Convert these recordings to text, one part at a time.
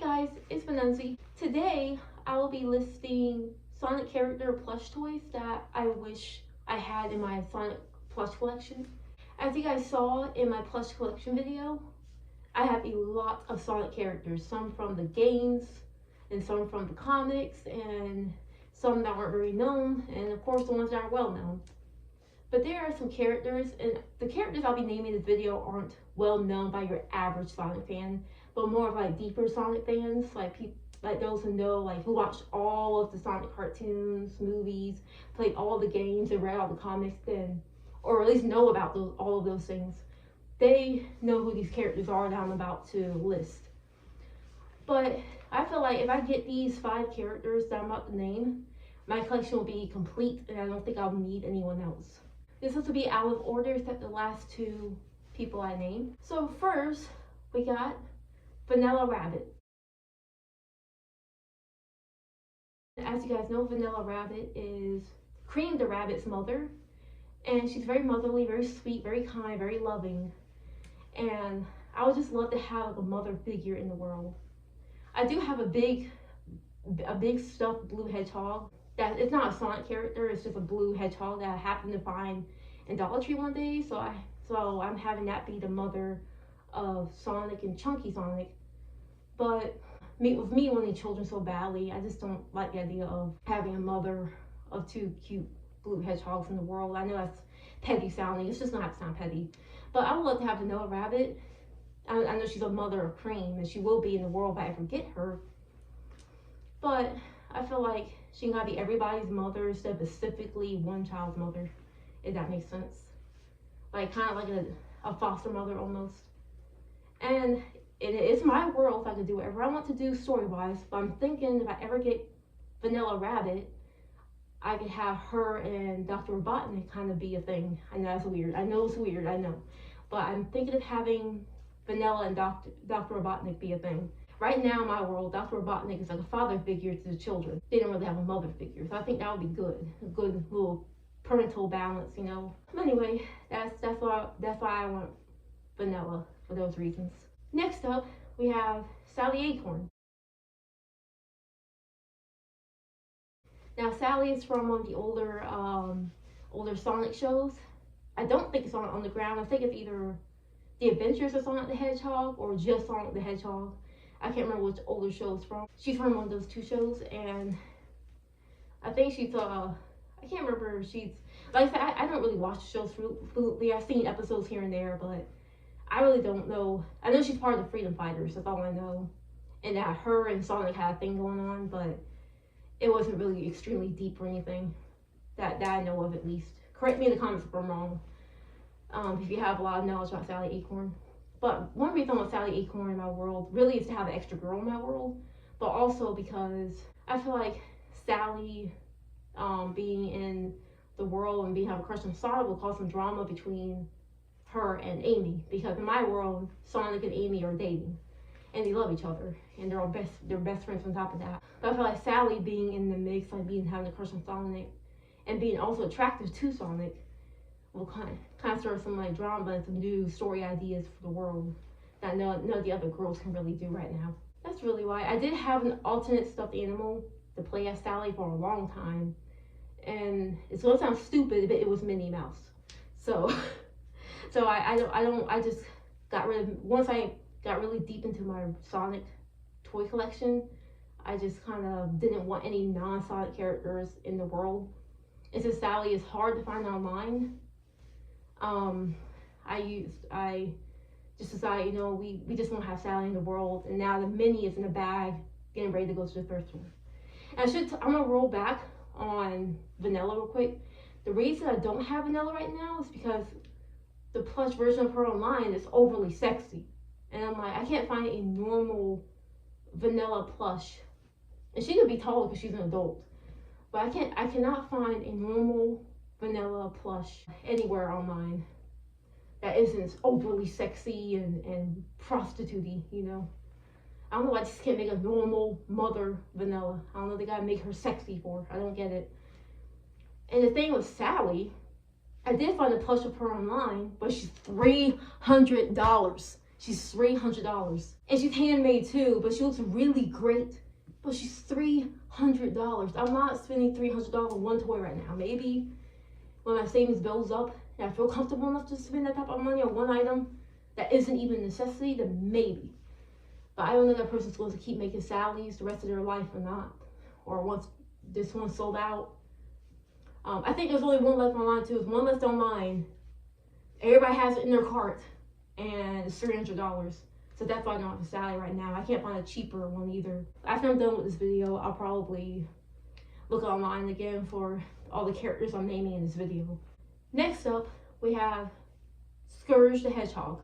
guys, it's Vanessa. Today I will be listing Sonic character plush toys that I wish I had in my Sonic Plush Collection. As you guys saw in my plush collection video, I have a lot of Sonic characters, some from the games and some from the comics and some that weren't very known, and of course the ones that are well known. But there are some characters, and the characters I'll be naming in this video aren't well known by your average Sonic fan, but more of like deeper Sonic fans, like people like those who know, like who watched all of the Sonic cartoons, movies, played all the games, and read all the comics, then, or at least know about all of those things. They know who these characters are that I'm about to list. But I feel like if I get these 5 characters that I'm about to name, my collection will be complete, and I don't think I'll need anyone else. This has to be out of order except the last 2 people I named. So first, we got Vanilla Rabbit. As you guys know, Vanilla Rabbit is Cream the Rabbit's mother, and she's very motherly, very sweet, very kind, very loving. And I would just love to have like a mother figure in the world. I do have a big stuffed blue hedgehog. That it's not a Sonic character, it's just a blue hedgehog that I happened to find in Dollar Tree one day. So I'm having that be the mother of Sonic and Chunky Sonic. But with me wanting children so badly, I just don't like the idea of having a mother of 2 cute blue hedgehogs in the world. I know that's petty sounding, it's just gonna have to sound petty. But I would love to have Vanilla Rabbit. I know she's a mother of Cream, and she will be in the world if I ever get her. But I feel like she can be everybody's mother instead of specifically one child's mother, if that makes sense. Like kind of like a foster mother almost. And it's my world if I could do whatever I want to do story-wise, but I'm thinking if I ever get Vanilla Rabbit, I could have her and Dr. Robotnik kind of be a thing. I know it's weird. I know it's weird, I know. But I'm thinking of having Vanilla and Dr. Robotnik be a thing. Right now in my world, Dr. Robotnik is like a father figure to the children. They don't really have a mother figure, so I think that would be good. A good little parental balance, you know. But anyway, that's why I want Vanilla, for those reasons. Next up, we have Sally Acorn. Now Sally is from one of the older Sonic shows. I don't think it's on Underground. I think it's either The Adventures of Sonic the Hedgehog or just Sonic the Hedgehog. I can't remember which older show it's from. She's from one of those 2 shows, and I think she's I can't remember if she's, like I said, I don't really watch shows fluently. I've seen episodes here and there, but I really don't know. I know she's part of the Freedom Fighters, that's all I know. And that her and Sonic had a thing going on, but it wasn't really extremely deep or anything that I know of, at least. Correct me in the comments if I'm wrong, if you have a lot of knowledge about Sally Acorn. But one reason I want Sally Acorn in my world really is to have an extra girl in my world, but also because I feel like Sally being in the world and having a crush on Sonic will cause some drama between her and Amy, because in my world, Sonic and Amy are dating, and they love each other, and they're best friends on top of that. But I feel like Sally being in the mix, like having a crush on Sonic, and being also attractive to Sonic, will kind of start some like drama and some new story ideas for the world that none of the other girls can really do right now. That's really why I did have an alternate stuffed animal to play as Sally for a long time, and it's gonna sound stupid, but it was Minnie Mouse. So I just got rid of, once I got really deep into my Sonic toy collection, I just kind of didn't want any non-Sonic characters in the world. And since Sally is hard to find online, I just decided, you know, we just won't have Sally in the world, and now the Minnie is in a bag, getting ready to go to the thrift store. And I'm gonna roll back on Vanilla real quick. The reason I don't have Vanilla right now is because the plush version of her online is overly sexy, and I'm like, I can't find a normal Vanilla plush, and she could be taller because she's an adult, but I cannot find a normal Vanilla plush anywhere online that isn't overly sexy and prostitute-y, you know. I don't know why I just can't make a normal mother Vanilla. I don't know, they gotta make her sexy for her. I don't get it. And the thing with Sally, I did find a plush of her online, but she's $300. She's $300. And she's handmade too, but she looks really great. But she's $300. I'm not spending $300 on one toy right now. Maybe when my savings builds up and I feel comfortable enough to spend that type of money on one item that isn't even a necessity, then maybe. But I don't know that person's going to keep making Sally's the rest of their life or not. Or once this one's sold out. I think there's only one left online too. There's one left online. Everybody has it in their cart. And it's $300. So that's why I don't have a Sally right now. I can't find a cheaper one either. After I'm done with this video, I'll probably look online again for all the characters I'm naming in this video. Next up, we have Scourge the Hedgehog.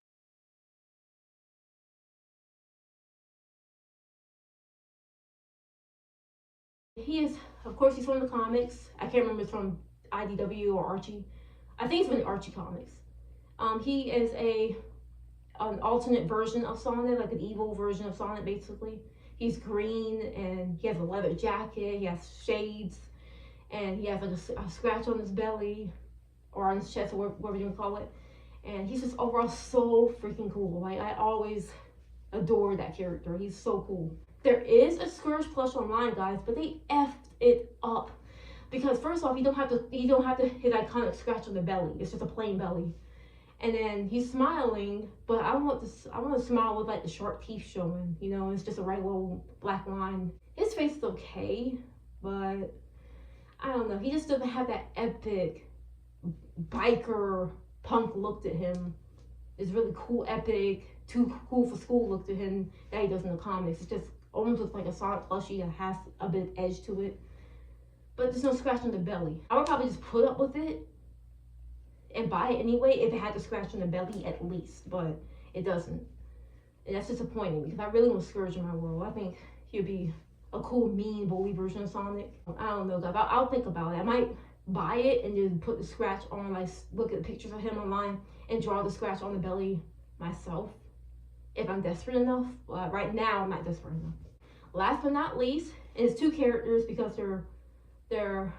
He is, of course, he's from the comics. I can't remember if it's from IDW or Archie. I think it's from the Archie comics. He is an alternate version of Sonic, like an evil version of Sonic, basically. He's green, and he has a leather jacket, he has shades, and he has like a scratch on his belly, or on his chest, or whatever you want to call it. And he's just overall so freaking cool. Like, I always adore that character. He's so cool. There is a Scourge plush online, guys, but they effed it up. Because first off, you don't have his iconic scratch on the belly. It's just a plain belly. And then he's smiling, but I want to smile with like the sharp teeth showing, you know, it's just a regular black line. His face is okay, but I don't know. He just doesn't have that epic biker punk look to him. It's really cool, epic, too cool for school look to him that he does in the comics. It's just almost looks like a Sonic plushie that has a bit of edge to it. But there's no scratch on the belly. I would probably just put up with it and buy it anyway if it had the scratch on the belly at least, but it doesn't. And that's disappointing because I really want Scourge in my world. I think he'd be a cool, mean, bully version of Sonic. I don't know, guys. I'll think about it. I might buy it and just put the scratch on, like look at the pictures of him online and draw the scratch on the belly myself if I'm desperate enough. But right now, I'm not desperate enough. Last but not least, it's two characters because they're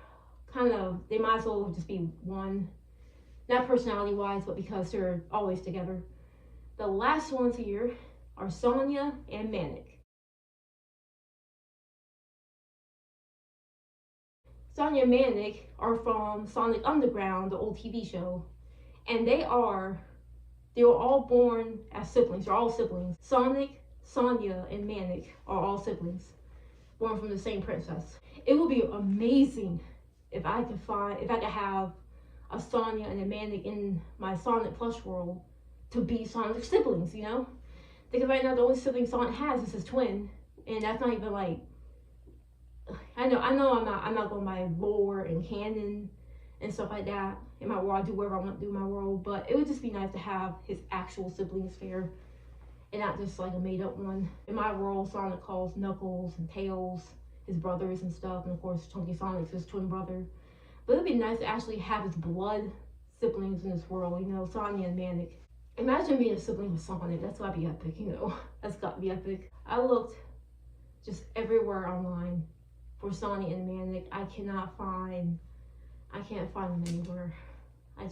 kind of, they might as well just be one. Not personality-wise, but because they're always together. The last ones here are Sonya and Manic. Sonya and Manic are from Sonic Underground, the old TV show. And they were all born as siblings. They're all siblings. Sonic, Sonya, and Manic are all siblings. Born from the same princess. It would be amazing if I could have a Sonya and a Manic in my Sonic plush world to be Sonic siblings, you know? Because right now the only sibling Sonic has is his twin, and that's not even like, I know I'm not going by lore and canon and stuff like that. In my world, I do whatever I want to do in my world, but it would just be nice to have his actual siblings there and not just like a made up one. In my world, Sonic calls Knuckles and Tails his brothers and stuff, and of course Chunky Sonic's his twin brother. But it'd be nice to actually have his blood siblings in this world, you know, Sonya and Manic. Imagine being a sibling with Sonic. That's gotta be epic, you know. That's gotta be epic. I looked just everywhere online for Sonya and Manic. I can't find them anywhere. I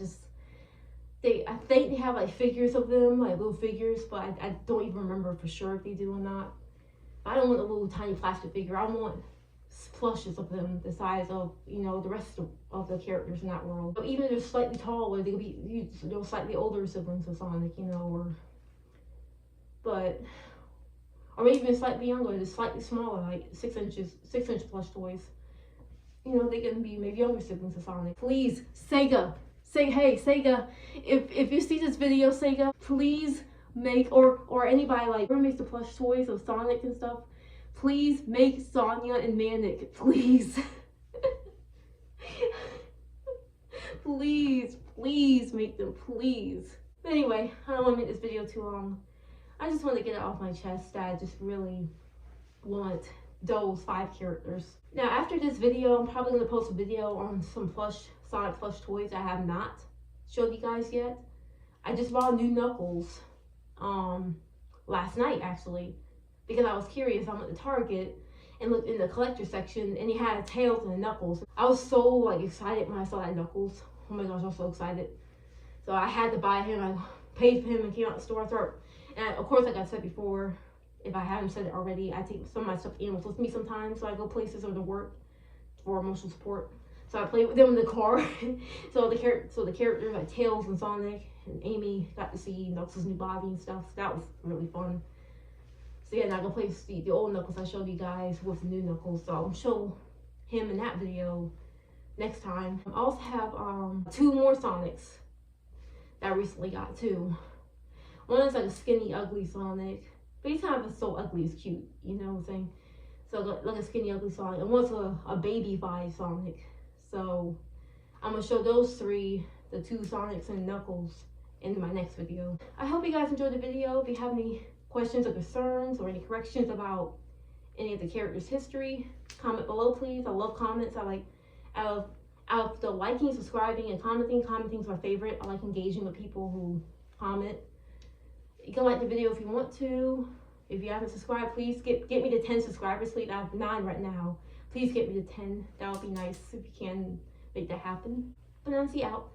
think they have like figures of them, like little figures, but I don't even remember for sure if they do or not. I don't want a little tiny plastic figure. I want plushes of them the size of, you know, the rest of the characters in that world. So even if they're slightly taller, they'll be slightly older siblings of Sonic, you know, or maybe even slightly younger, just slightly smaller, like 6 inch plush toys. You know, they can be maybe younger siblings of Sonic. Please, Sega, hey Sega, if you see this video, Sega, please make, or anybody like who makes the plush toys of Sonic and stuff, please make Sonya and Manic, please. please make them, please. But anyway, I don't want to make this video too long. I just want to get it off my chest that I just really want those 5 characters. Now after this video, I'm probably going to post a video on some Sonic plush toys I have not showed you guys yet. I just bought new Knuckles last night actually, because I was curious. I went to Target and looked in the collector section and he had Tails and Knuckles. I was so like excited when I saw that Knuckles. Oh my gosh, I was so excited. So I had to buy him. I paid for him and came out the store. And of course, like I said before, if I haven't said it already, I take some of my stuffed animals with me sometimes. So I go places or to work for emotional support. So I play with them in the car. So the characters like Tails and Sonic and Amy got to see Knuckles' new body and stuff. So that was really fun. So yeah, now I go play the old Knuckles I showed you guys with the new Knuckles. So I'll show him in that video next time. I also have 2 more Sonics that I recently got too. One is like a skinny, ugly Sonic. But he's kind of so ugly, it's cute. You know what I'm saying? So like a skinny, ugly Sonic. And one's a baby-fied Sonic. So I'm going to show those 3, the 2 Sonics and Knuckles, in my next video. I hope you guys enjoyed the video. If you have any questions or concerns or any corrections about any of the characters' history, comment below, please. I love comments. Out of the liking, subscribing, and commenting's my favorite. I like engaging with people who comment. You can like the video if you want to. If you haven't subscribed, please get me to 10 subscribers, please. I have 9 right now. Please get me to 10. That would be nice if you can make that happen. Banancy out.